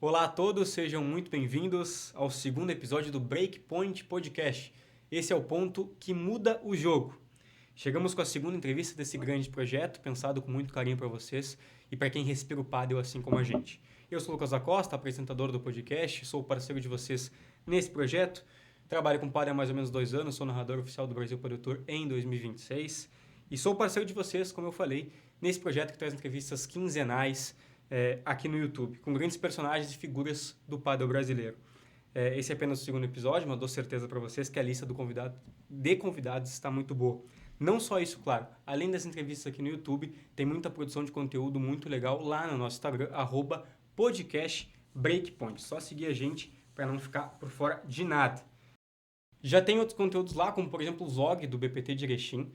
Olá a todos, sejam muito bem-vindos ao segundo episódio do Breakpoint Podcast. Esse é o ponto que muda o jogo. Chegamos com a segunda entrevista desse grande projeto, pensado com muito carinho para vocês e para quem respira o pádel assim como a gente. Eu sou o Lucas Acosta, apresentador do podcast, sou parceiro de vocês nesse projeto. Trabalho com pádel há mais ou menos 2 anos, sou narrador oficial do Brasil Padel Tour em 2026 e sou parceiro de vocês, como eu falei, nesse projeto que traz entrevistas quinzenais aqui no YouTube, com grandes personagens e figuras do pádel brasileiro. Esse é apenas o segundo episódio, mas dou certeza para vocês que a lista de convidados está muito boa. Não só isso, claro, além das entrevistas aqui no YouTube, tem muita produção de conteúdo muito legal lá no nosso Instagram, @podcastbreakpoint. Só seguir a gente para não ficar por fora de nada. Já tem outros conteúdos lá, como por exemplo o vlog do BPT de Erechim,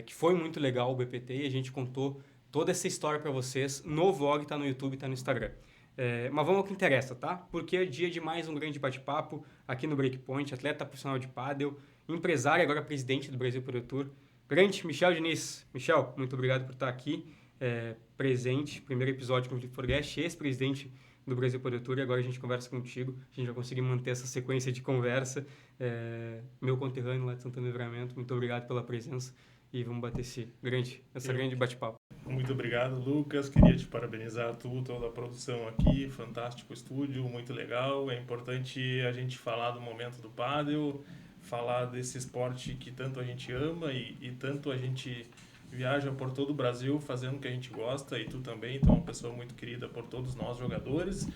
que foi muito legal o BPT e a gente contou toda essa história para vocês no vlog, tá no YouTube, tá no Instagram. Mas vamos ao que interessa, tá? Porque é dia de mais um grande bate-papo aqui no Breakpoint, atleta profissional de pádel, empresário, agora presidente do Brasil Padel Tour. Grande Michel Diniz. Michel, muito obrigado por estar aqui, presente, primeiro episódio com o Felipe Forguest, ex-presidente do Brasil Padel Tour, e agora a gente conversa contigo, a gente vai conseguir manter essa sequência de conversa. Meu conterrâneo lá de Santana do Livramento, muito obrigado pela presença e vamos bater essa grande bate-papo. Muito obrigado, Lucas. Queria te parabenizar toda a produção aqui, fantástico estúdio, muito legal. É importante a gente falar do momento do pádel, falar desse esporte que tanto a gente ama e tanto a gente viaja por todo o Brasil fazendo o que a gente gosta, e tu também, tu é uma pessoa muito querida por todos nós jogadores.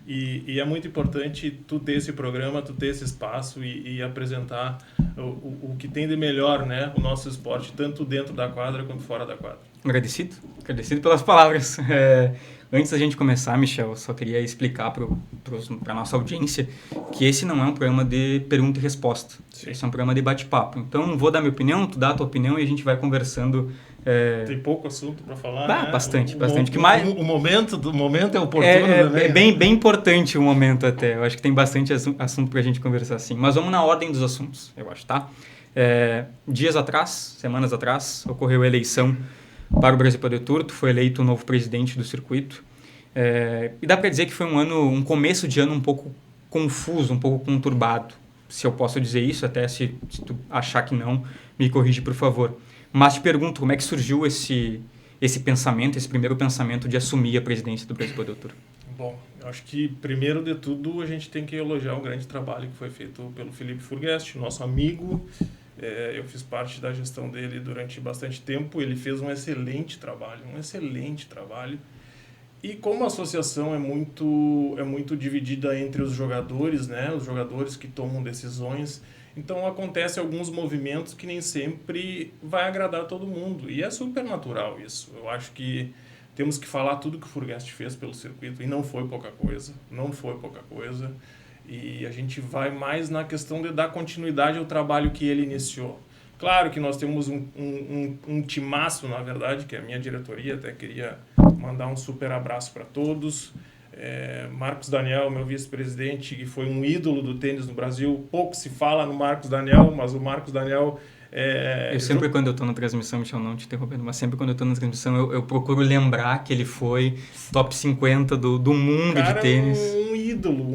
E é muito importante tu ter esse programa, tu ter esse espaço e apresentar o que tem de melhor, né, o nosso esporte, tanto dentro da quadra quanto fora da quadra. Agradecido pelas palavras. Antes da gente começar, Michel, eu só queria explicar para a nossa audiência que esse não é um programa de pergunta e resposta. Sim. Esse é um programa de bate-papo. Então, vou dar minha opinião, tu dá a tua opinião e a gente vai conversando. Tem pouco assunto para falar, né? Bastante. O momento é oportuno também. É bem importante o momento até. Eu acho que tem bastante assunto para a gente conversar assim. Mas vamos na ordem dos assuntos, eu acho, tá? Semanas atrás, ocorreu a eleição para o Brasil Padel Tour. Tu foi eleito o novo presidente do circuito. E dá para dizer que foi um começo de ano um pouco confuso, um pouco conturbado. Se eu posso dizer isso, até se tu achar que não, me corrige, por favor. Mas te pergunto, como é que surgiu esse pensamento, esse primeiro pensamento de assumir a presidência do Brasil Padel Tour? Bom, eu acho que, primeiro de tudo, a gente tem que elogiar o grande trabalho que foi feito pelo Felipe Forguest, nosso amigo. Eu fiz parte da gestão dele durante bastante tempo. Ele fez um excelente trabalho. E como a associação é muito dividida entre os jogadores, né? Os jogadores que tomam decisões, então acontece alguns movimentos que nem sempre vai agradar todo mundo. E é super natural isso. Eu acho que temos que falar tudo que o Forguest fez pelo circuito, e não foi pouca coisa. E a gente vai mais na questão de dar continuidade ao trabalho que ele iniciou. Claro que nós temos um timaço, na verdade, que é a minha diretoria. Até queria mandar um super abraço para todos. Marcos Daniel, meu vice-presidente, que foi um ídolo do tênis no Brasil. Pouco se fala no Marcos Daniel, mas o Marcos Daniel... Quando eu estou na transmissão, Michel, não te interrompendo, mas sempre quando eu estou na transmissão, eu procuro lembrar que ele foi top 50 do mundo de tênis. Um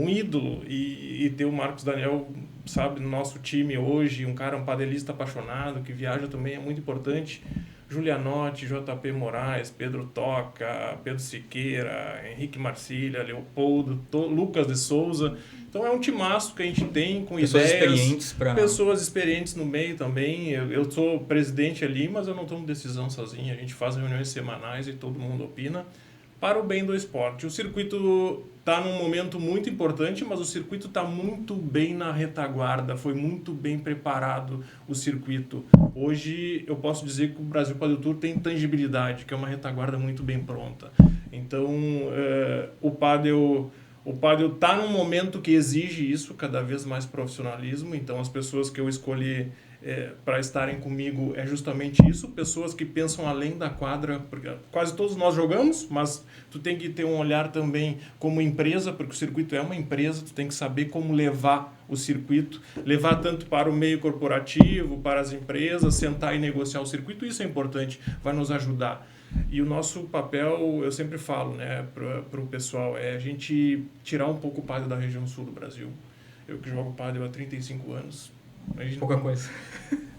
ídolo. E ter o Marcos Daniel, sabe, no nosso time hoje, um padelista apaixonado, que viaja também, é muito importante. Julianotti, JP Moraes, Pedro Toca, Pedro Siqueira, Henrique Marcília, Leopoldo, Lucas de Souza. Então é um timaço que a gente tem com pessoas experientes no meio também. Eu sou presidente ali, mas eu não tomo decisão sozinho. A gente faz reuniões semanais e todo mundo opina para o bem do esporte. O circuito está num momento muito importante, mas o circuito está muito bem na retaguarda. Foi muito bem preparado o circuito. Hoje eu posso dizer que o Brasil Padel Tour tem tangibilidade, que é uma retaguarda muito bem pronta. Então o pádel está num momento que exige isso, cada vez mais profissionalismo. Então as pessoas que eu escolhi para estarem comigo é justamente isso, pessoas que pensam além da quadra, porque quase todos nós jogamos, mas tu tem que ter um olhar também como empresa, porque o circuito é uma empresa, tu tem que saber como levar o circuito, levar tanto para o meio corporativo, para as empresas, sentar e negociar o circuito. Isso é importante, vai nos ajudar. E o nosso papel, eu sempre falo, né, para o pessoal, é a gente tirar um pouco o pádel da região sul do Brasil. Eu que jogo pádel há 35 anos. Pouca coisa.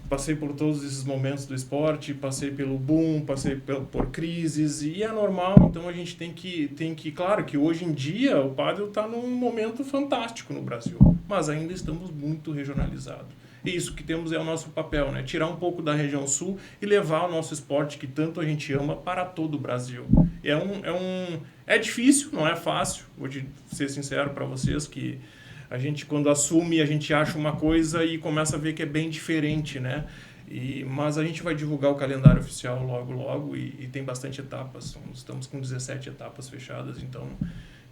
Passei por todos esses momentos do esporte, passei pelo boom, passei por crises, e é normal, então a gente tem que claro que hoje em dia o pádel está num momento fantástico no Brasil, mas ainda estamos muito regionalizados. E isso que temos é o nosso papel, né? Tirar um pouco da região sul e levar o nosso esporte que tanto a gente ama para todo o Brasil. É difícil, não é fácil, vou ser sincero para vocês que a gente, quando assume, a gente acha uma coisa e começa a ver que é bem diferente, né? Mas a gente vai divulgar o calendário oficial logo e tem bastante etapas. Estamos com 17 etapas fechadas, então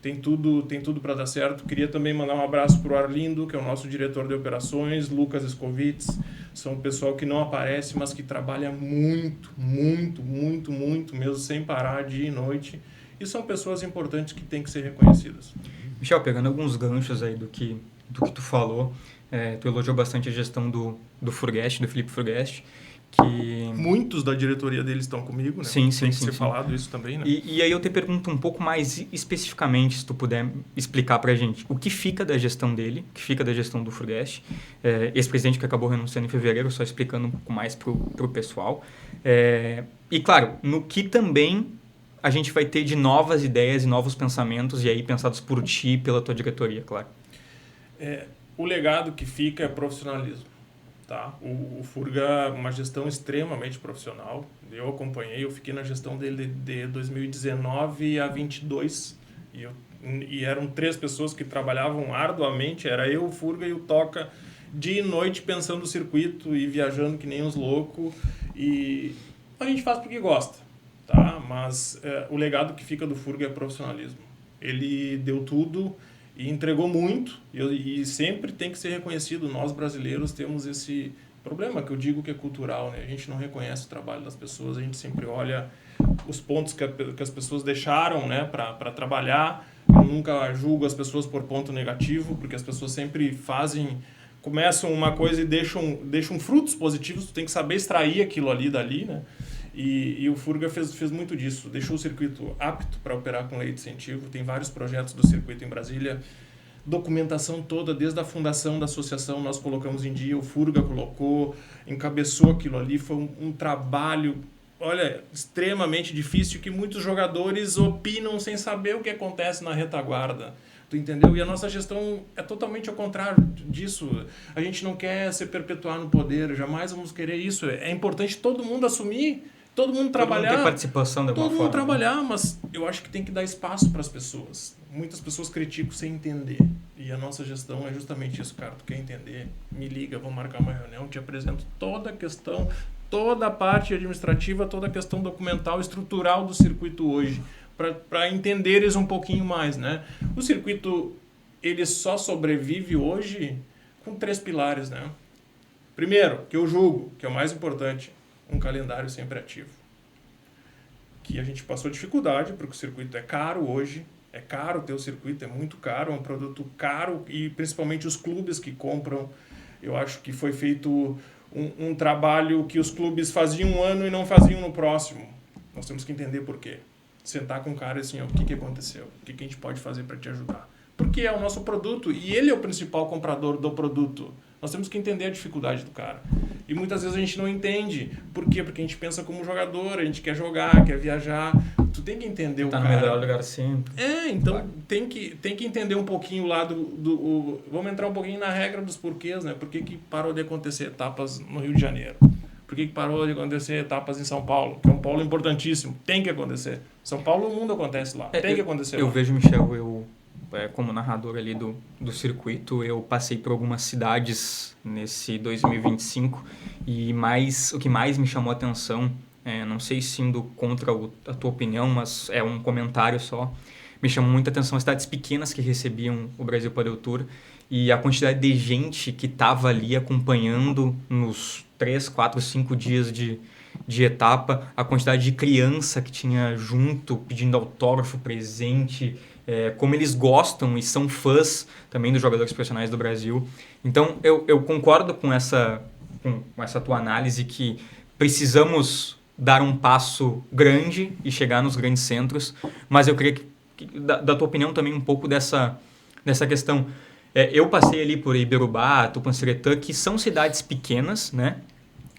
tem tudo para dar certo. Queria também mandar um abraço para o Arlindo, que é o nosso diretor de operações, Lucas Escovitz. São um pessoal que não aparece, mas que trabalha muito, muito, muito, muito, mesmo sem parar dia e noite. E são pessoas importantes que têm que ser reconhecidas. Michel, pegando alguns ganchos aí do que tu falou, tu elogiou bastante a gestão do Furguest, do Felipe Furguest, que... Muitos da diretoria dele estão comigo, né? Sim. Tem que ser falado isso também, né? E aí eu te pergunto um pouco mais especificamente, se tu puder explicar pra gente, o que fica da gestão dele, o que fica da gestão do Furguest, esse presidente que acabou renunciando em fevereiro, só explicando um pouco mais pro pessoal. E claro, no que também a gente vai ter de novas ideias e novos pensamentos, e aí pensados por ti e pela tua diretoria, claro. O legado que fica é profissionalismo. Tá? O Furga é uma gestão extremamente profissional. Eu acompanhei, eu fiquei na gestão dele de 2019 a 22. E eram 3 pessoas que trabalhavam arduamente. Era eu, o Furga e o Toca, dia e noite pensando no circuito e viajando que nem uns loucos. E a gente faz porque gosta. Tá? Mas o legado que fica do Furga é profissionalismo. Ele deu tudo e entregou muito, e sempre tem que ser reconhecido. Nós brasileiros temos esse problema que eu digo que é cultural, né? A gente não reconhece o trabalho das pessoas, a gente sempre olha os pontos que as pessoas deixaram, né, para trabalhar. Eu nunca julgo as pessoas por ponto negativo, porque as pessoas sempre começam uma coisa e deixam frutos positivos, tu tem que saber extrair aquilo ali dali, né? E o Furga fez muito disso, deixou o circuito apto para operar com lei de incentivo. Tem vários projetos do circuito em Brasília, documentação toda, desde a fundação da associação nós colocamos em dia, o Furga colocou, encabeçou aquilo ali, foi um trabalho, olha, extremamente difícil, que muitos jogadores opinam sem saber o que acontece na retaguarda. Tu entendeu? E a nossa gestão é totalmente ao contrário disso. A gente não quer se perpetuar no poder, jamais vamos querer isso. É importante todo mundo assumir, todo mundo trabalhar. Todo mundo ter participação de alguma forma. Todo mundo trabalhar, mas eu acho que tem que dar espaço para as pessoas. Muitas pessoas criticam sem entender. E a nossa gestão é justamente isso, cara. Tu quer entender? Me liga, vamos marcar uma reunião, te apresento toda a questão, toda a parte administrativa, toda a questão documental, estrutural do circuito hoje, para entenderes um pouquinho mais, né? O circuito, ele só sobrevive hoje com 3 pilares, né? Primeiro, que eu julgo, que é o mais importante, um calendário sempre ativo. Que a gente passou dificuldade, porque o circuito é caro hoje, é caro ter o circuito, é muito caro, é um produto caro, e principalmente os clubes que compram. Eu acho que foi feito um trabalho que os clubes faziam um ano e não faziam no próximo. Nós temos que entender por quê. Sentar com o cara assim, ó, o que aconteceu? O que a gente pode fazer para te ajudar? Porque é o nosso produto e ele é o principal comprador do produto. Nós temos que entender a dificuldade do cara. E muitas vezes a gente não entende. Por quê? Porque a gente pensa como jogador, a gente quer jogar, quer viajar. Tu tem que entender o cara. Tá no melhor lugar sempre. Então Claro. tem que entender um pouquinho lá vamos entrar um pouquinho na regra dos porquês, né? Por que parou de acontecer etapas no Rio de Janeiro? Por que parou de acontecer etapas em São Paulo? Que é um polo importantíssimo. Tem que acontecer. São Paulo, o mundo acontece lá. Tem que acontecer. Eu vejo, Michel, como narrador ali do circuito, eu passei por algumas cidades nesse 2025 e o que mais me chamou a atenção, não sei se indo contra a tua opinião, mas é um comentário só, me chamou muita atenção as cidades pequenas que recebiam o Brasil Padel Tour e a quantidade de gente que estava ali acompanhando nos 3, 4, 5 dias de etapa, a quantidade de criança que tinha junto, pedindo autógrafo, presente, como eles gostam e são fãs também dos jogadores profissionais do Brasil. Então, eu concordo com essa tua análise que precisamos dar um passo grande e chegar nos grandes centros, mas eu queria da tua opinião também um pouco dessa questão. Eu passei ali por Iberubá, Tupanciretã, que são cidades pequenas, né,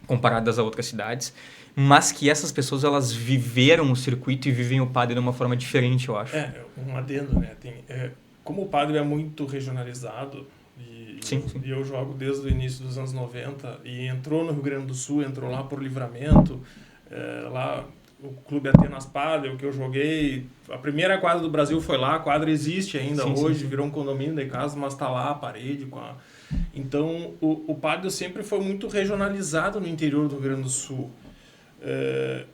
comparadas a outras cidades, mas que essas pessoas elas viveram o circuito e vivem o pádel de uma forma diferente, eu acho. Um adendo, né? Como o pádel é muito regionalizado, sim. E eu jogo desde o início dos anos 90, e entrou no Rio Grande do Sul, entrou lá por Livramento, lá o Clube Atenas Pádel que eu joguei, a primeira quadra do Brasil foi lá, a quadra existe ainda hoje, virou um condomínio de casa, mas está lá a parede com a... Então o pádel sempre foi muito regionalizado no interior do Rio Grande do Sul.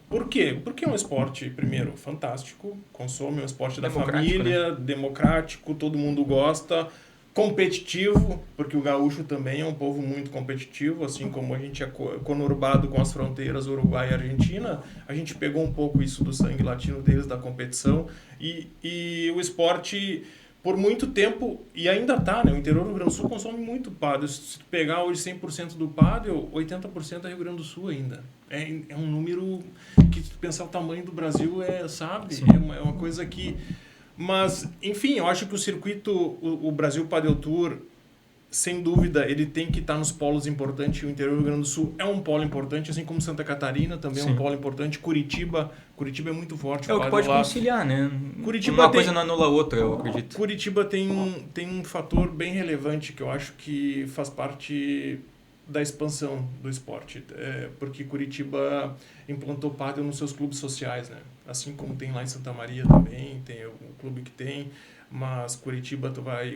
Por quê? Porque é um esporte, primeiro, fantástico, consome, é um esporte da família, né? Democrático, todo mundo gosta, competitivo, porque o gaúcho também é um povo muito competitivo, assim como a gente é conurbado com as fronteiras Uruguai e Argentina, a gente pegou um pouco isso do sangue latino deles, da competição, e o esporte, por muito tempo, e ainda tá, né? O interior do Rio Grande do Sul consome muito pádel. Se tu pegar hoje 100% do pádel, 80% é Rio Grande do Sul ainda. É um número que, se tu pensar o tamanho do Brasil, sabe? É uma coisa que... Mas, enfim, eu acho que o circuito, o Brasil Padel Tour, sem dúvida, ele tem que estar nos polos importantes. O interior do Rio Grande do Sul é um polo importante, assim como Santa Catarina também é um polo importante. Curitiba é muito forte. É o que pode conciliar, né? Curitiba uma coisa não anula a outra, eu acredito. Curitiba tem um fator bem relevante que eu acho que faz parte da expansão do esporte, porque Curitiba implantou pádel nos seus clubes sociais, né? Assim como tem lá em Santa Maria também, tem o clube que tem, mas Curitiba,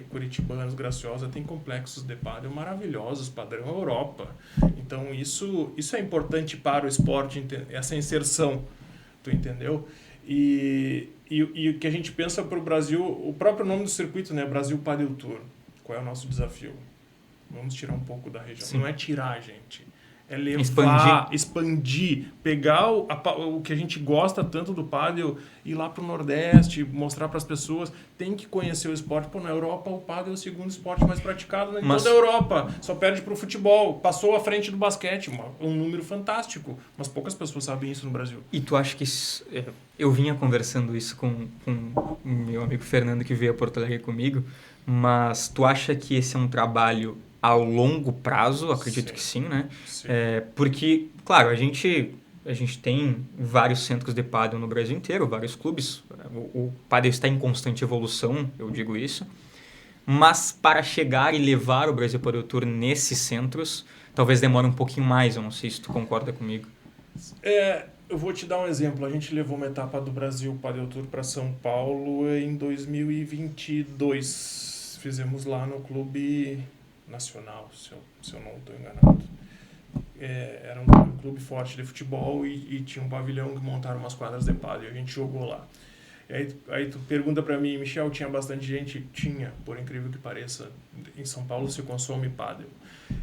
Curitibanos, Graciosa, tem complexos de pádel maravilhosos, padrão Europa. Então isso é importante para o esporte, essa inserção, tu entendeu? E o que a gente pensa para o Brasil, o próprio nome do circuito, né? Brasil Padel Tour. Qual é o nosso desafio? Vamos tirar um pouco da região. Não é tirar, gente. É levar, expandir, pegar o que a gente gosta tanto do pádel, ir lá para o Nordeste, mostrar para as pessoas. Tem que conhecer o esporte. Pô, na Europa, o pádel é o segundo esporte mais praticado em toda a Europa. Só perde para o futebol. Passou à frente do basquete. Um número fantástico. Mas poucas pessoas sabem isso no Brasil. E tu acha que... Eu vinha conversando isso com meu amigo Fernando, que veio a Porto Alegre comigo, mas tu acha que esse é um trabalho ao longo prazo? Acredito que sim, né? Sim. Porque, claro, a gente tem vários centros de pádel no Brasil inteiro, vários clubes. O pádel está em constante evolução, eu digo isso. Mas para chegar e levar o Brasil Padel Tour nesses centros, talvez demore um pouquinho mais. Eu não sei se tu concorda comigo. Eu vou te dar um exemplo. A gente levou uma etapa do Brasil Padel Tour para São Paulo em 2022. Fizemos lá no Clube Nacional, se eu não estou enganado. Era um clube forte de futebol e tinha um pavilhão que montaram umas quadras de pádel e a gente jogou lá. E aí tu pergunta para mim, Michel, tinha bastante gente? Tinha, por incrível que pareça. Em São Paulo se consome pádel.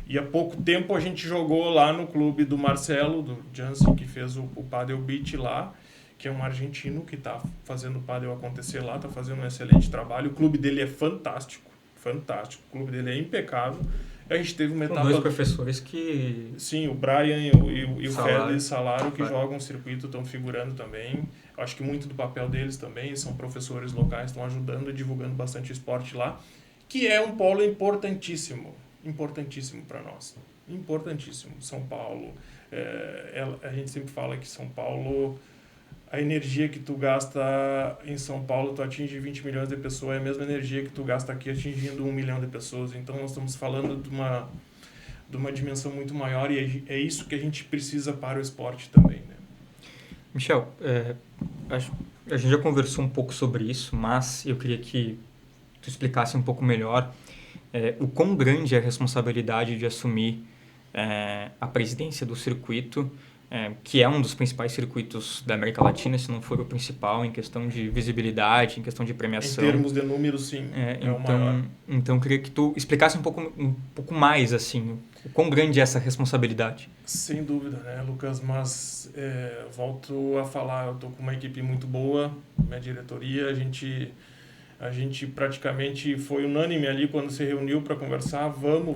E há pouco tempo a gente jogou lá no clube do Marcelo, do Jansen, que fez o Padel Beach lá, que é um argentino que está fazendo o pádel acontecer lá, está fazendo um excelente trabalho. O clube dele é fantástico. O clube dele é impecável. A gente teve uma etapa... dois professores que... Sim, o Brian e o Félix Salaro, que jogam o circuito, estão figurando também. Acho que muito do papel deles também, são professores locais, estão ajudando e divulgando bastante esporte lá, que é um polo importantíssimo para nós. Importantíssimo. São Paulo, a gente sempre fala que São Paulo... A energia que tu gasta em São Paulo, tu atinge 20 milhões de pessoas, é a mesma energia que tu gasta aqui atingindo 1 milhão de pessoas. Então, nós estamos falando de uma dimensão muito maior e é isso que a gente precisa para o esporte também, né? Michel, a gente já conversou um pouco sobre isso, mas eu queria que tu explicasse um pouco melhor o quão grande é a responsabilidade de assumir a presidência do circuito, que é um dos principais circuitos da América Latina, se não for o principal, em questão de visibilidade, em questão de premiação. Em termos de números, sim. O maior. Então, eu queria que tu explicasse um pouco mais, assim, o quão grande é essa responsabilidade. Sem dúvida, né, Lucas? Mas volto a falar, eu estou com uma equipe muito boa, minha diretoria, a gente A gente praticamente foi unânime ali quando se reuniu para conversar, vamos,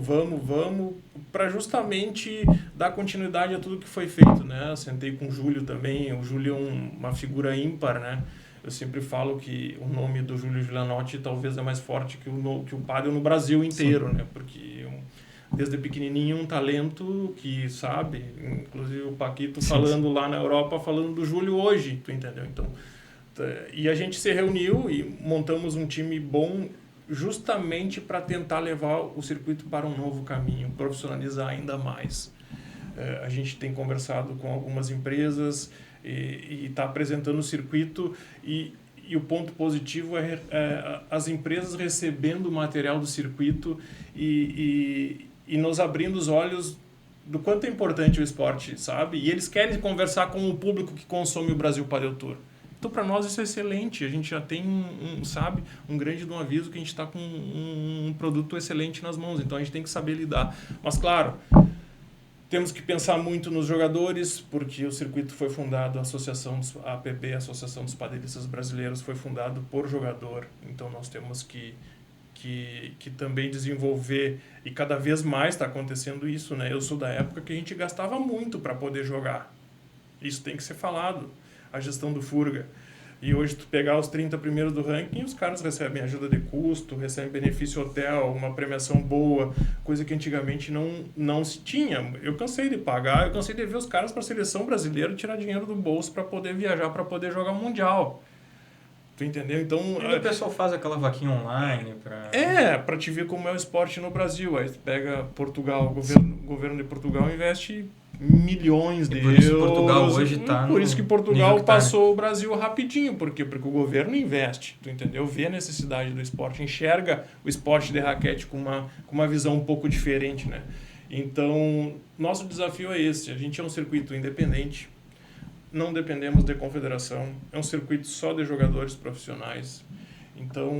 para justamente dar continuidade a tudo que foi feito, né? Eu sentei com o Júlio também, o Júlio é uma figura ímpar, né? Eu sempre falo que o nome do Júlio Giulianotti talvez é mais forte que o pádel no Brasil inteiro, né? Porque desde pequenininho um talento que sabe, inclusive o Paquito falando lá na Europa, falando do Júlio hoje, tu entendeu? Então, e a gente se reuniu e montamos um time bom justamente para tentar levar o circuito para um novo caminho, profissionalizar ainda mais. A gente tem conversado com algumas empresas e está apresentando o circuito e o ponto positivo é as empresas recebendo o material do circuito e nos abrindo os olhos do quanto é importante o esporte, sabe? E eles querem conversar com o público que consome o Brasil Padel Tour. Então, para nós, isso é excelente. A gente já tem um grande de um aviso que a gente está com um produto excelente nas mãos. Então, a gente tem que saber lidar. Mas, claro, temos que pensar muito nos jogadores, porque o circuito foi fundado, a APB, a Associação dos Padelistas Brasileiros, foi fundado por jogador. Então, nós temos que também desenvolver, e cada vez mais está acontecendo isso, né? Eu sou da época que a gente gastava muito para poder jogar. Isso tem que ser falado. A gestão do Furga. E hoje tu pegar os 30 primeiros do ranking, os caras recebem ajuda de custo, recebem benefício hotel, uma premiação boa, coisa que antigamente não se tinha. Eu cansei de pagar, eu cansei de ver os caras para a seleção brasileira tirar dinheiro do bolso para poder viajar, para poder jogar Mundial. Tu entendeu? Então, o pessoal faz aquela vaquinha online para te ver como é o esporte no Brasil. Aí tu pega Portugal, o governo de Portugal investe milhões de euros. Por isso Portugal hoje está Por isso que Portugal passou o Brasil rapidinho. Por quê? Porque o governo investe, tu entendeu? Vê a necessidade do esporte, enxerga o esporte de raquete com uma visão um pouco diferente, né? Então, nosso desafio é esse. A gente é um circuito independente, não dependemos de confederação, é um circuito só de jogadores profissionais. Então,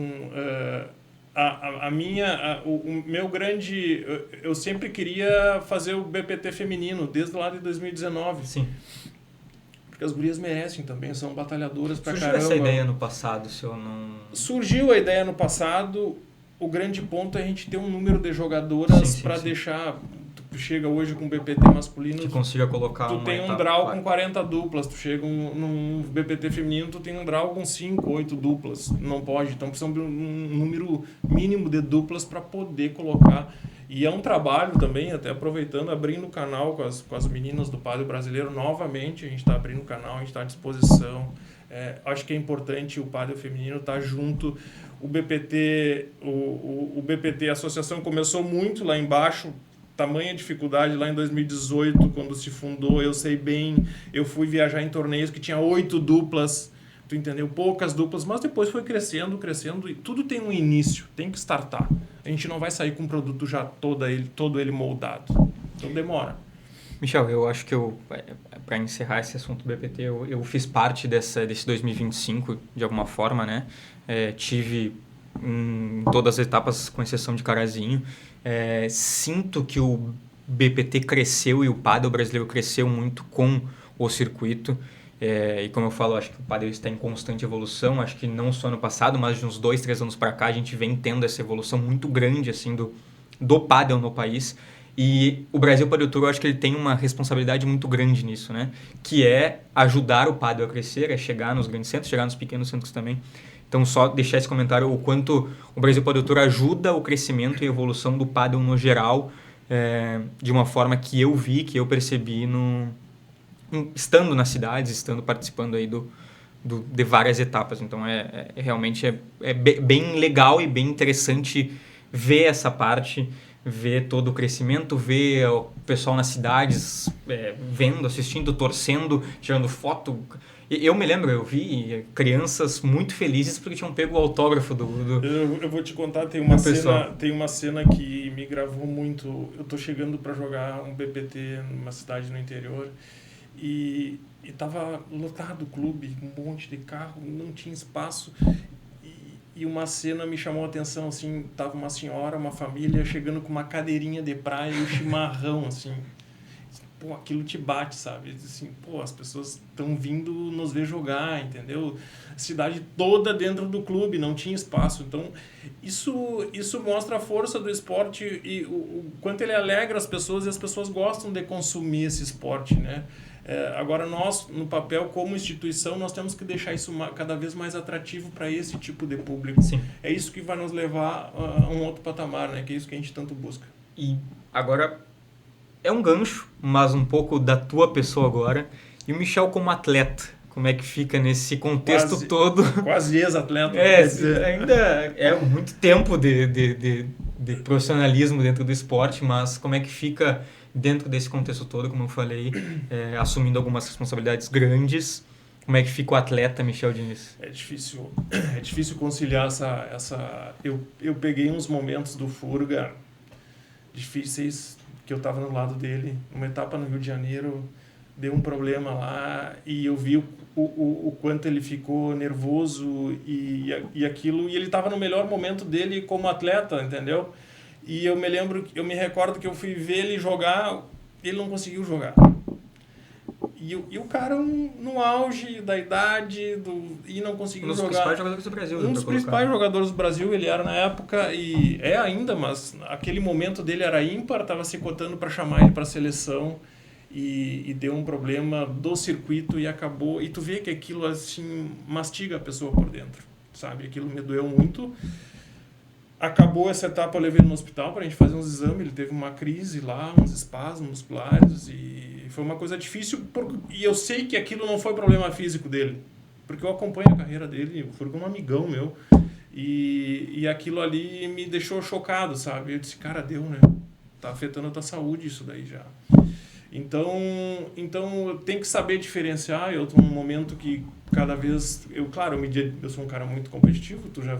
o meu grande... Eu sempre queria fazer o BPT feminino, desde lá de 2019. Sim. Porque as gurias merecem também, são batalhadoras pra caramba. Surgiu essa ideia no passado, se eu não... Surgiu a ideia no passado, o grande ponto é a gente ter um número de jogadoras para deixar... Tu chega hoje com BPT masculino... Que consiga colocar tu tem um draw com 40 duplas. Tu chega num BPT feminino, tu tem um draw com 5, 8 duplas. Não pode. Então, precisa de um número mínimo de duplas para poder colocar. E é um trabalho também, até aproveitando, abrindo o canal com as meninas do Padel Brasileiro. Novamente, a gente está abrindo o canal, a gente está à disposição. Acho que é importante o Padel feminino estar junto. O BPT, o BPT, a associação começou muito lá embaixo, tamanha dificuldade lá em 2018, quando se fundou, eu sei bem, eu fui viajar em torneios que tinha 8 duplas, tu entendeu? Poucas duplas, mas depois foi crescendo, e tudo tem um início, tem que startar. A gente não vai sair com um produto já todo ele moldado. Então demora. Michel, eu acho que para encerrar esse assunto do BPT, eu fiz parte desse 2025, de alguma forma, né? Tive em todas as etapas, com exceção de Carazinho. Sinto que o BPT cresceu e o Padel brasileiro cresceu muito com o circuito. E como eu falo, acho que o Padel está em constante evolução. Acho que não só ano passado, mas de uns 2, 3 anos para cá, a gente vem tendo essa evolução muito grande assim, do Padel no país. E o Brasil Padel Tour, eu acho que ele tem uma responsabilidade muito grande nisso, né? Que é ajudar o Padel a crescer, chegar nos grandes centros, chegar nos pequenos centros também. Então, só deixar esse comentário, o quanto o Brasil Padel Tour ajuda o crescimento e evolução do Padel no geral, de uma forma que eu vi, que eu percebi estando nas cidades, estando participando aí de várias etapas. Então, realmente bem legal e bem interessante ver essa parte, ver todo o crescimento, ver o pessoal nas cidades vendo, assistindo, torcendo, tirando foto. Eu me lembro, eu vi crianças muito felizes porque tinham pego o autógrafo do Eu vou te contar, tem uma cena que me gravou muito. Eu tô chegando para jogar um BPT numa cidade no interior e tava lotado o clube, um monte de carro, não tinha espaço. E uma cena me chamou a atenção, assim, tava uma senhora, uma família chegando com uma cadeirinha de praia e um chimarrão, assim. pô, aquilo te bate, sabe? Assim, pô, as pessoas estão vindo nos ver jogar, entendeu? Cidade toda dentro do clube, não tinha espaço. Então, isso mostra a força do esporte e o quanto ele alegra as pessoas, e as pessoas gostam de consumir esse esporte, né? Agora, nós, no papel, como instituição, nós temos que deixar isso cada vez mais atrativo para esse tipo de público. Sim. É isso que vai nos levar a um outro patamar, né? Que é isso que a gente tanto busca. E agora, é um gancho, mas um pouco da tua pessoa agora. E o Michel como atleta, como é que fica nesse contexto todo? Quase ex-atleta. Ainda é muito tempo de profissionalismo dentro do esporte, mas como é que fica dentro desse contexto todo, como eu falei, assumindo algumas responsabilidades grandes? Como é que fica o atleta Michel Diniz? É difícil conciliar essa... Eu peguei uns momentos do Furga difíceis, que eu estava no lado dele, uma etapa no Rio de Janeiro, deu um problema lá, e eu vi o quanto ele ficou nervoso e aquilo, e ele estava no melhor momento dele como atleta, entendeu? E eu me recordo que eu fui ver ele jogar, ele não conseguiu jogar. E o cara no auge da idade e não conseguiu jogar. Um dos principais jogadores do Brasil. Um dos principais jogadores do Brasil, ele era na época e é ainda, mas aquele momento dele era ímpar, estava se cotando para chamar ele para a seleção e deu um problema do circuito e acabou. E tu vê que aquilo assim mastiga a pessoa por dentro, sabe? Aquilo me doeu muito. Acabou essa etapa, eu levei ele no hospital para a gente fazer uns exames, ele teve uma crise lá, uns espasmos musculares e foi uma coisa difícil e eu sei que aquilo não foi problema físico dele, porque eu acompanho a carreira dele, o Furga é um amigão meu e aquilo ali me deixou chocado, sabe? Eu disse, cara, deu, né? Tá afetando a tua saúde isso daí já. Então tem que saber diferenciar. Eu estou num momento que cada vez... Eu sou um cara muito competitivo, tu já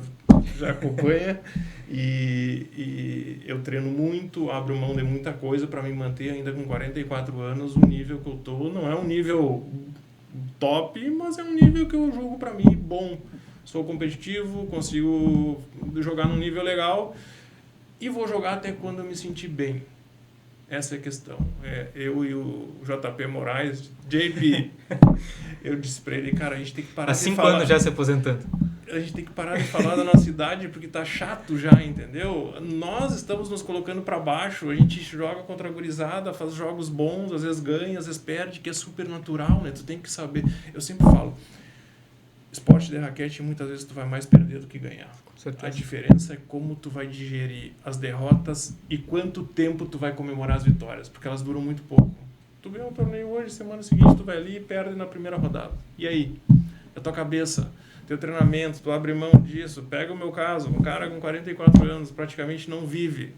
acompanha, e eu treino muito, abro mão de muita coisa para me manter ainda com 44 anos, o nível que eu tô. Não é um nível top, mas é um nível que eu julgo para mim bom. Sou competitivo, consigo jogar num nível legal e vou jogar até quando eu me sentir bem. Essa é a questão. Eu e o JP Moraes, JP, eu disse pra ele, cara, a gente tem que parar Há de 5 falar... anos já se aposentando. A gente tem que parar de falar da nossa idade porque tá chato já, entendeu? Nós estamos nos colocando para baixo, a gente joga contra a gurizada, faz jogos bons, às vezes ganha, às vezes perde, que é super natural, né? Tu tem que saber. Eu sempre falo, esporte de raquete, muitas vezes tu vai mais perder do que ganhar. A diferença é como tu vai digerir as derrotas e quanto tempo tu vai comemorar as vitórias, porque elas duram muito pouco. Tu ganhou um torneio hoje, semana seguinte tu vai ali e perde na primeira rodada. E aí? A tua cabeça, teu treinamento, tu abre mão disso. Pega o meu caso, um cara com 44 anos praticamente não vive.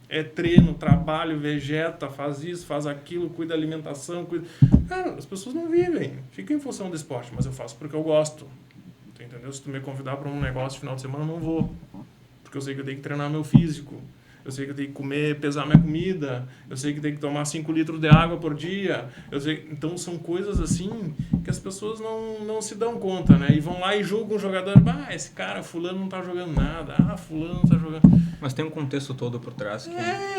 É treino, trabalho, vegeta, faz isso, faz aquilo, cuida da alimentação. Cara, as pessoas não vivem. Fica em função do esporte, mas eu faço porque eu gosto. Entendeu? Se tu me convidar para um negócio no final de semana, eu não vou. Porque eu sei que eu tenho que treinar meu físico. Eu sei que eu tenho que comer, pesar minha comida. Eu sei que eu tenho que tomar 5 litros de água por dia. Então, são coisas assim que as pessoas não se dão conta, né? E vão lá e julgam o jogador. Esse cara, fulano não tá jogando nada. Fulano não tá jogando. Mas tem um contexto todo por trás.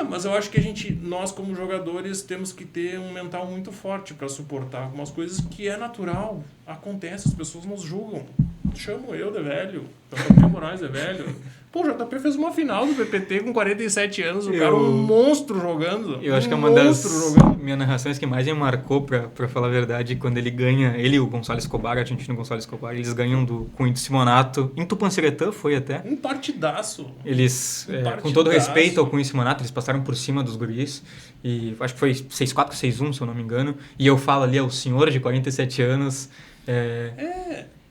Mas eu acho que nós como jogadores, temos que ter um mental muito forte para suportar algumas coisas que é natural. Acontece, as pessoas nos julgam. Chamo eu de velho, o JP Moraes é velho. Pô, o JP fez uma final do PPT com 47 anos, o cara é um monstro jogando. Eu acho que é uma das minhas narrações que mais me marcou, pra falar a verdade, quando ele ganha, ele e o Gonçalo Escobar, o argentino Gonçalo Escobar, eles ganham do Cunha de Simonato, em Tupanciretã foi até. Um partidaço. Eles, com todo respeito ao Cunha de Simonato, eles passaram por cima dos guris, e acho que foi 6-4, 6-1, se eu não me engano, e eu falo ali, o senhor de 47 anos...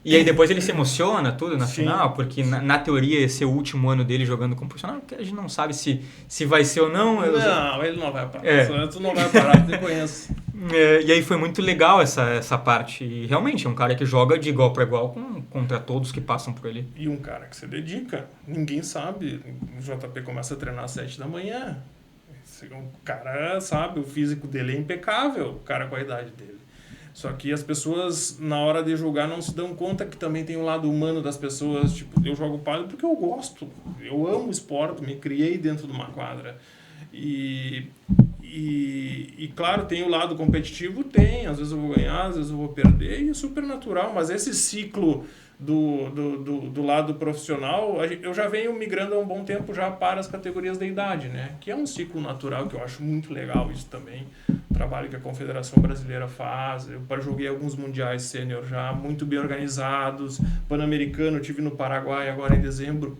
E aí depois ele se emociona tudo na final, porque na teoria ia ser o último ano dele jogando como profissional, porque a gente não sabe se vai ser ou não. Não, ele não vai parar. Tu não vai parar, eu te conheço. E aí foi muito legal essa parte. E realmente é um cara que joga de igual para igual contra todos que passam por ele. E um cara que se dedica. Ninguém sabe. O JP começa a treinar às 7 da manhã. O cara sabe, o físico dele é impecável, o cara com a idade dele. Só que as pessoas, na hora de jogar, não se dão conta que também tem um lado humano das pessoas. Tipo, eu jogo pádel porque eu gosto. Eu amo o esporte, me criei dentro de uma quadra. E E claro, tem o lado competitivo, às vezes eu vou ganhar, às vezes eu vou perder, e é super natural, mas esse ciclo do lado profissional, eu já venho migrando há um bom tempo já para as categorias da idade, né? Que é um ciclo natural, que eu acho muito legal isso também, o trabalho que a Confederação Brasileira faz. Eu joguei alguns mundiais sênior já, muito bem organizados, Pan-Americano, tive no Paraguai agora em dezembro,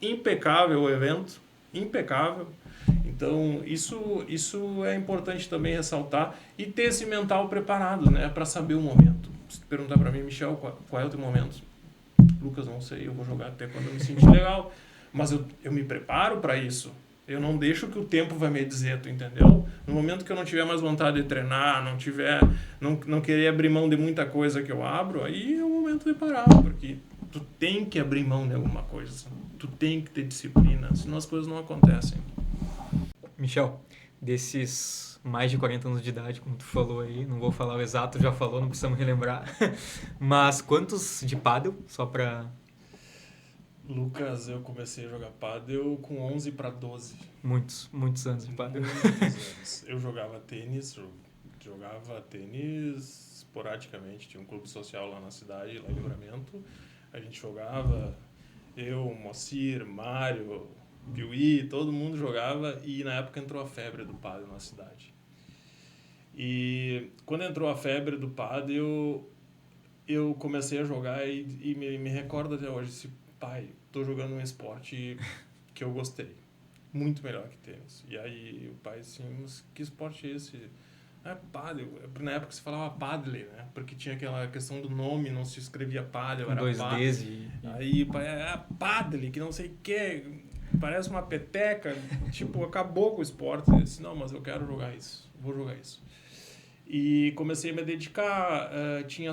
impecável o evento, impecável. Então, isso é importante também ressaltar e ter esse mental preparado, né, para saber o momento. Se tu perguntar para mim, Michel, qual é o teu momento? Lucas, não sei, eu vou jogar até quando eu me sentir legal, mas eu me preparo para isso. Eu não deixo que o tempo vai me dizer, tu entendeu? No momento que eu não tiver mais vontade de treinar, não querer abrir mão de muita coisa que eu abro, aí é o momento de parar, porque tu tem que abrir mão de alguma coisa. Tu tem que ter disciplina, senão as coisas não acontecem. Michel, desses mais de 40 anos de idade, como tu falou aí, não vou falar o exato, já falou, não precisamos relembrar, mas quantos de pádel, só pra... Lucas, eu comecei a jogar pádel com 11 para 12. Muitos anos de pádel. Muitos anos. Eu jogava tênis esporadicamente, tinha um clube social lá na cidade, lá em Livramento, a gente jogava, eu, Moacir, Mário, Piuí, todo mundo jogava, e na época entrou a febre do pádel na cidade. E quando entrou a febre do pádel, eu comecei a jogar e me recordo até hoje, pai, tô jogando um esporte que eu gostei, muito melhor que tênis. E aí o pai assim, mas que esporte é esse? Pádel. Na época se falava paddle, né? Porque tinha aquela questão do nome, não se escrevia paddle, era dois paddle. Ds Aí o pai, paddle, que não sei o que, parece uma peteca, tipo, acabou com o esporte. Eu disse, não, mas eu quero jogar isso, vou jogar isso. E comecei a me dedicar, tinha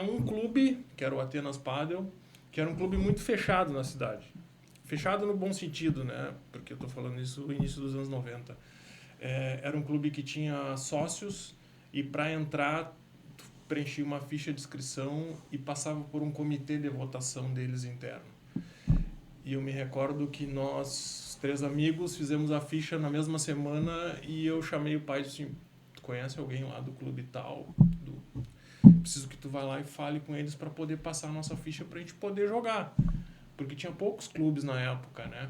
um clube, que era o Atenas Padel, que era um clube muito fechado na cidade. Fechado no bom sentido, né? Porque eu tô falando isso no início dos anos 90. Era um clube que tinha sócios e para entrar preenchia uma ficha de inscrição e passava por um comitê de votação deles interno. E eu me recordo que nós, 3 amigos, fizemos a ficha na mesma semana e eu chamei o pai e disse assim, tu conhece alguém lá do clube tal? Preciso que tu vá lá e fale com eles para poder passar a nossa ficha para a gente poder jogar. Porque tinha poucos clubes na época, né?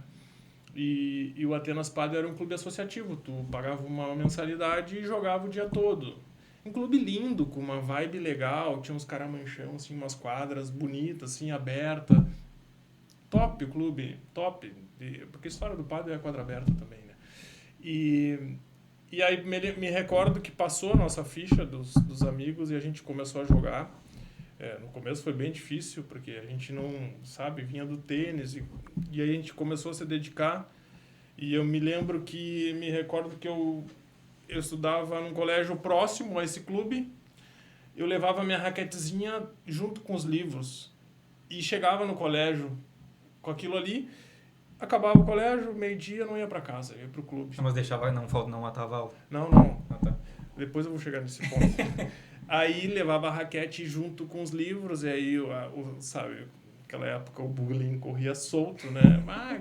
E o Atenas Padel era um clube associativo. Tu pagava uma mensalidade e jogava o dia todo. Um clube lindo, com uma vibe legal. Tinha uns caramanchão, assim, umas quadras bonitas, assim, aberta. Top o clube, top. Porque a história do Padel é a quadra aberta também, né? E aí me recordo que passou a nossa ficha dos amigos e a gente começou a jogar. No começo foi bem difícil, porque a gente não, sabe, vinha do tênis e aí a gente começou a se dedicar. E eu me recordo que eu estudava num colégio próximo a esse clube, eu levava minha raquetezinha junto com os livros e chegava no colégio com aquilo ali, acabava o colégio, meio-dia, não ia para casa, ia pro clube. Mas deixava, não matava aula? Não. Ah, tá. Depois eu vou chegar nesse ponto. Aí levava a raquete junto com os livros, e aí, sabe, naquela época o bullying corria solto, né?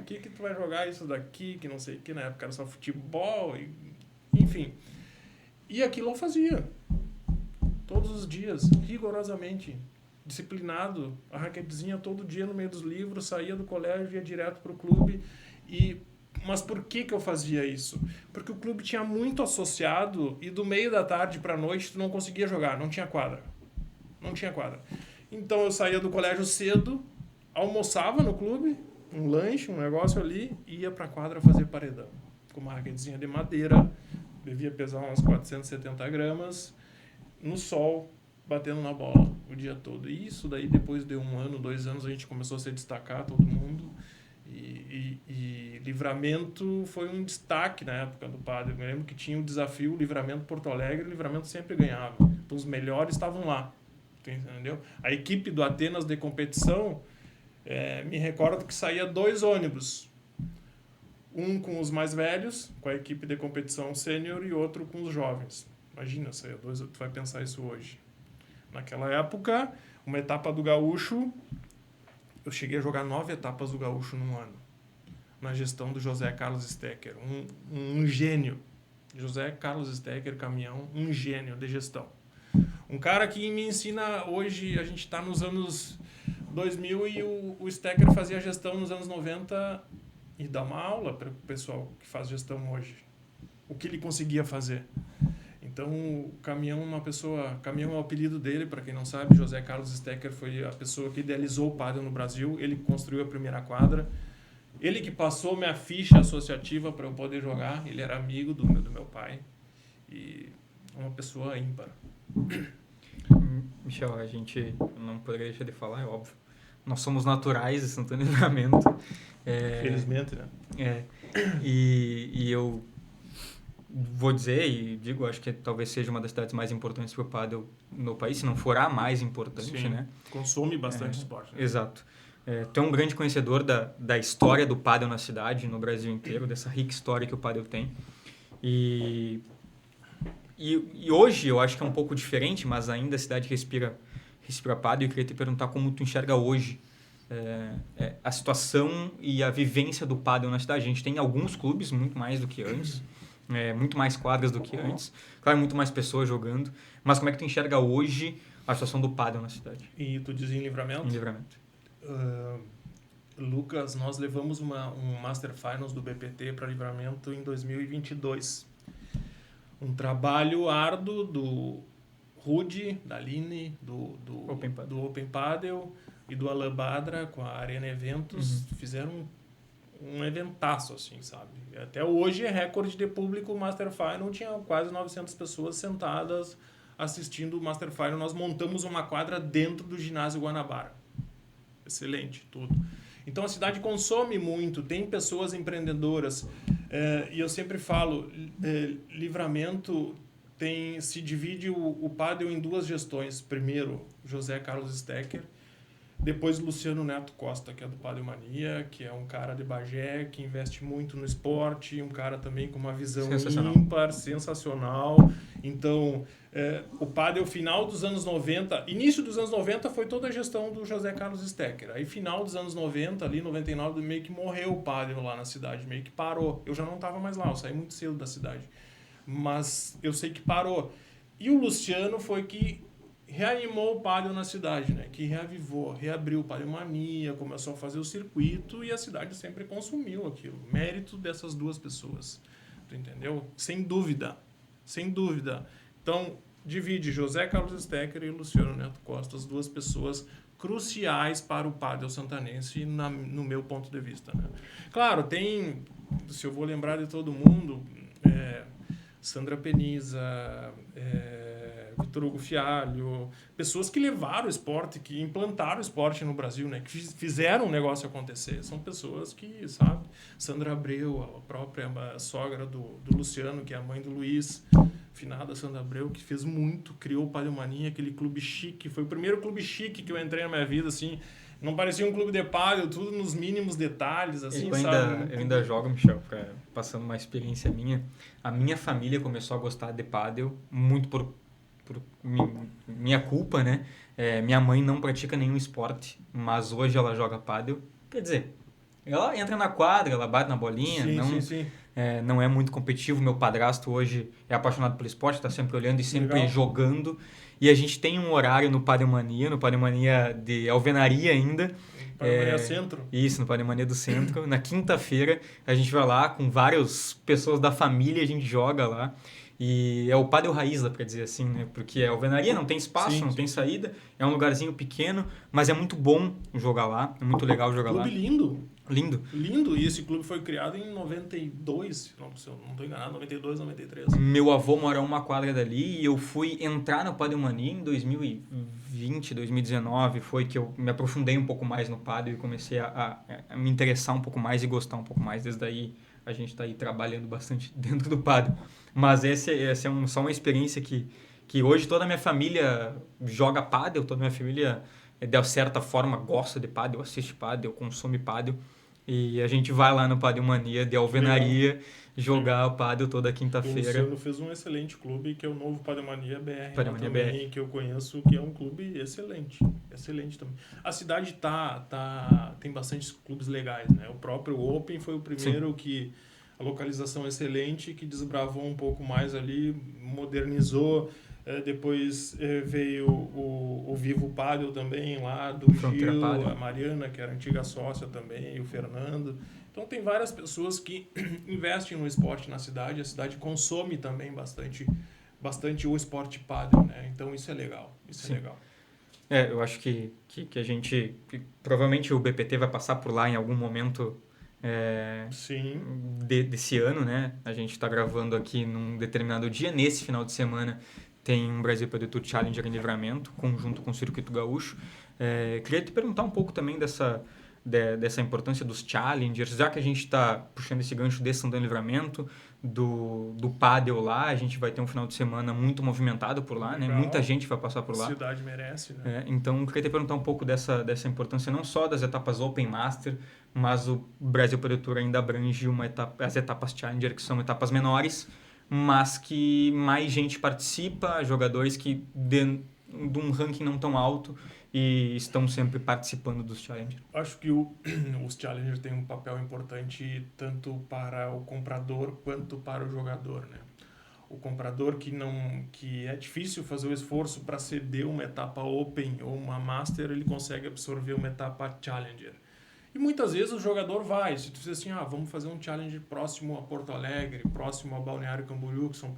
Que tu vai jogar isso daqui, que não sei o que, na época era só futebol, enfim. E aquilo eu fazia. Todos os dias, rigorosamente, disciplinado, a raquetezinha todo dia no meio dos livros, saía do colégio, ia direto pro clube Mas por que eu fazia isso? Porque o clube tinha muito associado e do meio da tarde para a noite tu não conseguia jogar, não tinha quadra. Então eu saía do colégio cedo, almoçava no clube, um lanche, um negócio ali, e ia para a quadra fazer paredão. Com uma raquetezinha de madeira, devia pesar uns 470 gramas, no sol, batendo na bola o dia todo. E isso daí, depois de 1 ano, 2 anos, a gente começou a se destacar, todo mundo. E Livramento foi um destaque na época do Padel. Eu me lembro que tinha o desafio Livramento Porto Alegre, e Livramento sempre ganhava. Então os melhores estavam lá, entendeu? A equipe do Atenas de competição, me recordo que saía 2 ônibus. Um com os mais velhos, com a equipe de competição sênior, e outro com os jovens. Imagina, saía 2, tu vai pensar isso hoje. Naquela época, uma etapa do Gaúcho, eu cheguei a jogar 9 etapas do Gaúcho num ano, na gestão do José Carlos Stecker, um gênio. José Carlos Stecker, caminhão, um gênio de gestão. Um cara que me ensina hoje, a gente está nos anos 2000 e o Stecker fazia gestão nos anos 90 e dá uma aula para o pessoal que faz gestão hoje. O que ele conseguia fazer. Então, o Caminhão é uma pessoa... Caminhão é o apelido dele, para quem não sabe. José Carlos Stecker foi a pessoa que idealizou o pádel no Brasil. Ele construiu a primeira quadra. Ele que passou minha ficha associativa para eu poder jogar. Ele era amigo do meu pai. E uma pessoa ímpar. Michel, a gente não poderia deixar de falar, é óbvio. Nós somos naturais de Santana do Livramento. Felizmente, né? E eu vou dizer e digo, acho que talvez seja uma das cidades mais importantes para o pádel no país, se não for a mais importante, Sim, né? Consome bastante esporte. Né? Exato. Tu é um grande conhecedor da história do pádel na cidade, no Brasil inteiro, dessa rica história que o pádel tem. E hoje eu acho que é um pouco diferente, mas ainda a cidade respira pádel. E eu queria te perguntar como tu enxerga hoje a situação e a vivência do pádel na cidade. A gente tem alguns clubes, muito mais do que antes, muito mais quadras do que antes, claro, muito mais pessoas jogando, mas como é que tu enxerga hoje a situação do pádel na cidade? E tu diz em Livramento? Em Livramento. Lucas, nós levamos um Master Finals do BPT para Livramento em 2022. Um trabalho árduo do Rudy, da Aline, do Open Paddle e do Alain Badra com a Arena Eventos. Fizeram um eventaço, assim, sabe? Até hoje é recorde de público. O Master Final tinha quase 900 pessoas sentadas assistindo o Master Final. Nós montamos uma quadra dentro do ginásio Guanabara. Excelente, tudo. Então a cidade consome muito, tem pessoas empreendedoras. E eu sempre falo, Livramento se divide o pádel em duas gestões. Primeiro, José Carlos Stecker. Depois, Luciano Neto Costa, que é do Pádel Mania, que é um cara de Bagé, que investe muito no esporte, um cara também com uma visão ímpar, sensacional. Então, o pádel final dos anos 90, início dos anos 90 foi toda a gestão do José Carlos Stecker. Aí, final dos anos 90, ali, 99, meio que morreu o pádel lá na cidade, meio que parou. Eu já não estava mais lá, eu saí muito cedo da cidade. Mas eu sei que parou. E o Luciano foi que reanimou o pádel na cidade, né? Que reavivou, reabriu o Pádel Mania, começou a fazer o circuito e a cidade sempre consumiu aquilo. Mérito dessas duas pessoas, tu entendeu? Sem dúvida, sem dúvida. Então, divide José Carlos Stecker e Luciano Neto Costa, as duas pessoas cruciais para o pádel santanense no meu ponto de vista, né? Claro, tem, se eu vou lembrar de todo mundo, Sandra Peniza, Vitor Hugo Fialho, pessoas que levaram o esporte, que implantaram o esporte no Brasil, né? Que fizeram o negócio acontecer. São pessoas que, sabe? Sandra Abreu, a própria sogra do Luciano, que é a mãe do Luiz, finada Sandra Abreu, que fez muito, criou o Pádel Mania, aquele clube chique. Foi o primeiro clube chique que eu entrei na minha vida, assim. Não parecia um clube de pádel, tudo nos mínimos detalhes, assim, sabe? Eu ainda jogo, Michel, passando uma experiência minha. A minha família começou a gostar de pádel muito por minha culpa, né? Minha mãe não pratica nenhum esporte, mas hoje ela joga pádel. Quer dizer, ela entra na quadra, ela bate na bolinha, Sim. Não é muito competitivo. Meu padrasto hoje é apaixonado pelo esporte, está sempre olhando e sempre jogando. E a gente tem um horário no Pádel Mania de alvenaria ainda. Pádel Mania Centro? Isso, no Pádel Mania do Centro. Na quinta-feira a gente vai lá com várias pessoas da família, a gente joga lá. E é o pádel raiz, dá pra dizer assim, né? Porque é alvenaria, não tem espaço, não tem saída. É um lugarzinho pequeno, mas é muito bom jogar lá. É muito legal jogar lá. Clube lindo. Lindo. Lindo. E esse clube foi criado em 92, se eu não estou enganado, 92, 93. Meu avô mora uma quadra dali e eu fui entrar no Pádel Mania em 2020, 2019. Foi que eu me aprofundei um pouco mais no pádel e comecei a me interessar um pouco mais e gostar um pouco mais. Desde daí a gente está aí trabalhando bastante dentro do pádel. Mas essa é só uma experiência que hoje toda a minha família joga pádel, toda a minha família, de certa forma, gosta de pádel, assiste pádel, consome pádel. E a gente vai lá no Pádel Mania de alvenaria jogar o pádel toda quinta-feira. O Luciano fez um excelente clube, que é o novo Pádel Mania BR. Pádel Mania BR. Que eu conheço, que é um clube excelente. Excelente também. A cidade tem bastante clubes legais, né? O próprio Open foi o primeiro que a localização excelente, que desbravou um pouco mais ali, modernizou. Depois veio o Vivo Padel também, lá do Fronteira Gil, Padel. a Mariana, que era antiga sócia também, e o Fernando. Então tem várias pessoas que investem no esporte na cidade, a cidade consome também bastante o esporte padel, né? Então isso é legal, isso é legal. Eu acho que a gente... provavelmente o BPT vai passar por lá em algum momento Sim. desse ano, né? A gente está gravando aqui num determinado dia. Nesse final de semana tem um Brasil Padel Tour Challenger em Livramento, junto com o Circuito Gaúcho. Queria te perguntar um pouco também dessa importância dos challengers, já que a gente está puxando esse gancho de Santana e Livramento, do pádel lá, a gente vai ter um final de semana muito movimentado por lá, né? Muita gente vai passar por lá. A cidade merece, né? Então, queria te perguntar um pouco dessa importância, não só das etapas Open Master, mas o Brasil Padel Tour ainda abrange as etapas Challenger, que são etapas menores, mas que mais gente participa, jogadores que de um ranking não tão alto e estão sempre participando dos Challenger. Acho que os Challengers têm um papel importante tanto para o comprador quanto para o jogador, né? O comprador que é difícil fazer o esforço para ceder uma etapa Open ou uma Master, ele consegue absorver uma etapa Challenger. E muitas vezes o jogador vai, se tu diz assim, vamos fazer um Challenger próximo a Porto Alegre, próximo a Balneário Camboriú, que são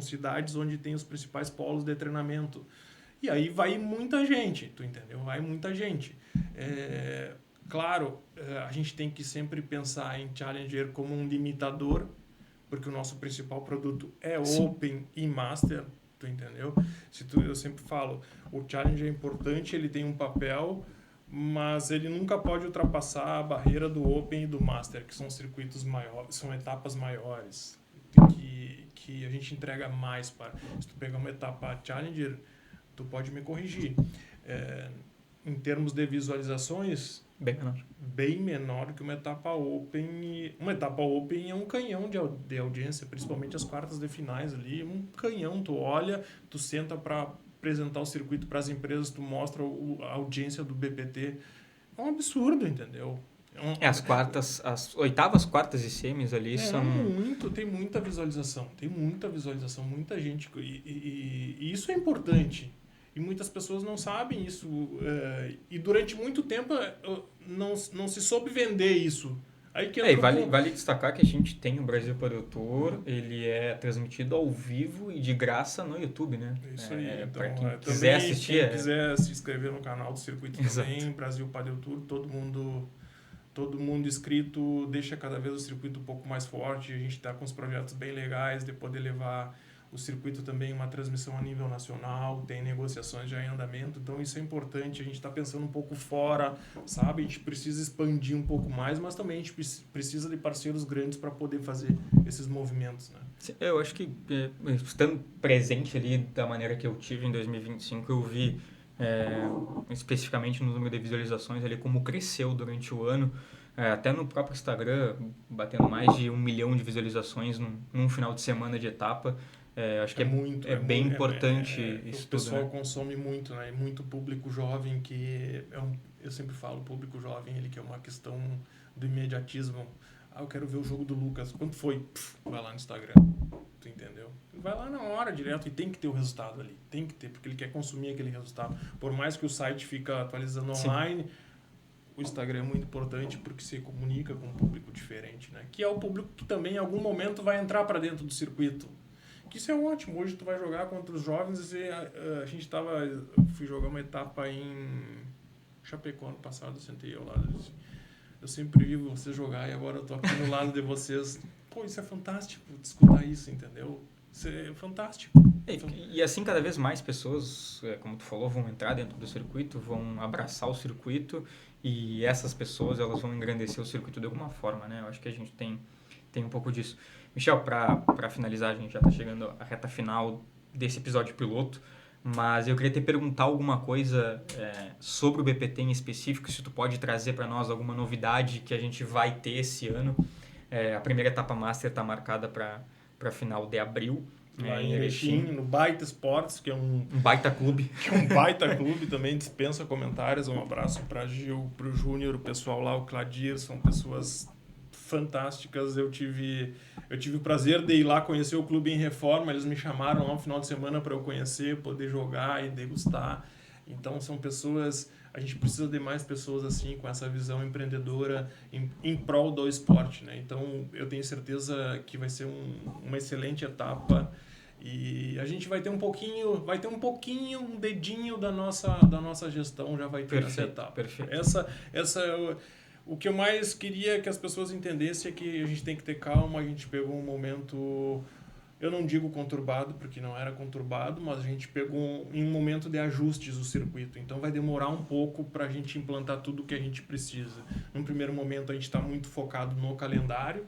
cidades onde tem os principais polos de treinamento. E aí vai muita gente, tu entendeu? Vai muita gente. Claro, a gente tem que sempre pensar em Challenger como um limitador, porque o nosso principal produto é Open e Master, tu entendeu? Eu sempre falo, o Challenger é importante, ele tem um papel, mas ele nunca pode ultrapassar a barreira do Open e do Master, que são circuitos maiores, são etapas maiores, que a gente entrega mais para. Se tu pegar uma etapa Challenger, tu pode me corrigir. Em termos de visualizações, bem menor que uma etapa Open. Uma etapa Open é um canhão de audiência, principalmente as quartas de finais ali, um canhão. Tu olha, tu senta para apresentar o circuito para as empresas, tu mostra a audiência do BPT. É um absurdo, entendeu? As oitavas, quartas e semis ali são... Tem muita visualização, muita gente. E isso é importante. E muitas pessoas não sabem isso. E durante muito tempo não se soube vender isso. Aí que vale destacar que a gente tem o Brasil Padel Tour, ele é transmitido ao vivo e de graça no YouTube, né? Isso aí. Então, para quem quiser assistir. Quem quiser se inscrever no canal do circuito também, Brasil Padel Tour, todo mundo inscrito, deixa cada vez o circuito um pouco mais forte. A gente está com uns projetos bem legais de poder levar o circuito também uma transmissão a nível nacional, tem negociações já em andamento, então isso é importante, a gente está pensando um pouco fora, sabe? A gente precisa expandir um pouco mais, mas também a gente precisa de parceiros grandes para poder fazer esses movimentos, né? Eu acho que, estando presente ali da maneira que eu tive em 2025, eu vi especificamente no número de visualizações ali como cresceu durante o ano, até no próprio Instagram, batendo mais de 1 milhão de visualizações num final de semana de etapa. Acho que é bem importante isso tudo. O pessoal consome muito, né? Muito público jovem que eu sempre falo, público jovem, ele que é uma questão do imediatismo. Eu quero ver o jogo do Lucas. Quanto foi? Vai lá no Instagram. Tu entendeu? Vai lá na hora, direto, e tem que ter o resultado ali. Tem que ter, porque ele quer consumir aquele resultado. Por mais que o site fica atualizando online, o Instagram é muito importante porque se comunica com um público diferente, né? Que é o público que também em algum momento vai entrar para dentro do circuito. Que isso é ótimo. Hoje tu vai jogar contra os jovens e fui jogar uma etapa em Chapecó ano passado, eu sentei ao lado desse. Eu sempre vi você jogar e agora eu tô aqui no lado de vocês. Pô, isso é fantástico, escutar isso, entendeu? Isso é fantástico. E assim cada vez mais pessoas, como tu falou, vão entrar dentro do circuito, vão abraçar o circuito e essas pessoas elas vão engrandecer o circuito de alguma forma, né? Eu acho que a gente tem um pouco disso. Michel, para finalizar, a gente já está chegando à reta final desse episódio piloto, mas eu queria te perguntar alguma coisa sobre o BPT em específico, se tu pode trazer para nós alguma novidade que a gente vai ter esse ano. A primeira etapa Master está marcada para final de abril. Lá em Erechim, no Baita Esportes, que é um baita clube. Que é um baita clube, também dispensa comentários. Um abraço para Gil, para o Júnior, o pessoal lá, o Cladir, são pessoas fantásticas. Eu tive o prazer de ir lá conhecer o clube em reforma. Eles me chamaram lá no final de semana para eu conhecer, poder jogar e degustar. Então, são pessoas... A gente precisa de mais pessoas assim, com essa visão empreendedora em prol do esporte, né? Então, eu tenho certeza que vai ser uma excelente etapa e a gente vai ter um dedinho da nossa gestão já vai ter essa etapa. Perfeito. O que eu mais queria que as pessoas entendessem é que a gente tem que ter calma. A gente pegou um momento, eu não digo conturbado, porque não era conturbado, mas a gente pegou em um momento de ajustes do circuito. Então vai demorar um pouco para a gente implantar tudo o que a gente precisa. Num primeiro momento a gente está muito focado no calendário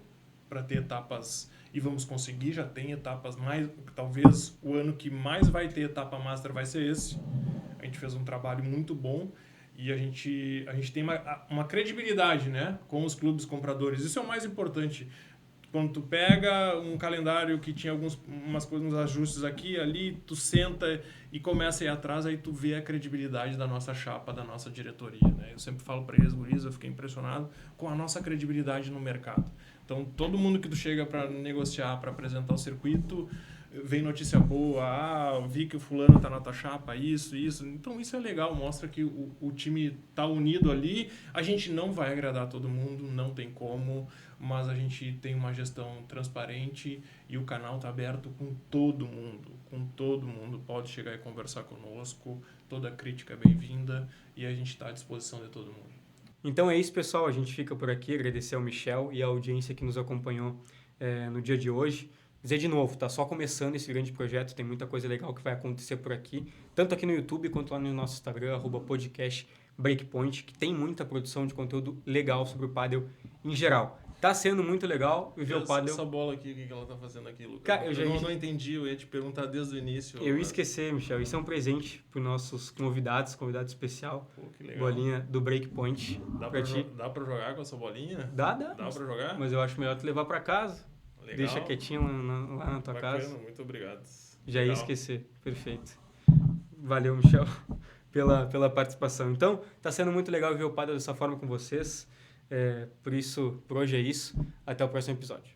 para ter etapas, e vamos conseguir, já tem etapas mais, talvez o ano que mais vai ter etapa master vai ser esse. A gente fez um trabalho muito bom e a gente tem uma credibilidade, né, com os clubes compradores. Isso é o mais importante. Quando tu pega um calendário que tinha uns ajustes aqui e ali, tu senta e começa a ir atrás, aí tu vê a credibilidade da nossa chapa, da nossa diretoria, né? Eu sempre falo para eles, guris, eu fiquei impressionado com a nossa credibilidade no mercado. Então, todo mundo que tu chega para negociar, para apresentar o circuito, vem notícia boa, vi que o fulano tá na tua chapa, isso. Então, isso é legal, mostra que o time tá unido ali. A gente não vai agradar todo mundo, não tem como, mas a gente tem uma gestão transparente e o canal tá aberto com todo mundo. Pode chegar e conversar conosco, toda crítica é bem-vinda e a gente está à disposição de todo mundo. Então é isso, pessoal. A gente fica por aqui. Agradecer ao Michel e à audiência que nos acompanhou no dia de hoje. Dizer de novo, tá só começando esse grande projeto, tem muita coisa legal que vai acontecer por aqui, tanto aqui no YouTube quanto lá no nosso Instagram, @podcastbreakpoint, que tem muita produção de conteúdo legal sobre o pádel em geral. Tá sendo muito legal ver o pádel... Essa bola aqui, o que ela tá fazendo aqui, Lucas? Cara, eu não entendi, eu ia te perguntar desde o início. Eu ia esquecer, Michel. Isso é um presente para os nossos convidado especial. Pô, que legal. Bolinha do Breakpoint. Dá pra jogar com essa bolinha? Dá. Dá pra jogar? Mas eu acho melhor tu levar para casa. Legal. Deixa quietinho lá na tua casa. Muito obrigado. Já legal. ia esquecer. Perfeito. Valeu, Michel, pela participação. Então, tá sendo muito legal ver o pádel dessa forma com vocês. Por hoje é isso. Até o próximo episódio.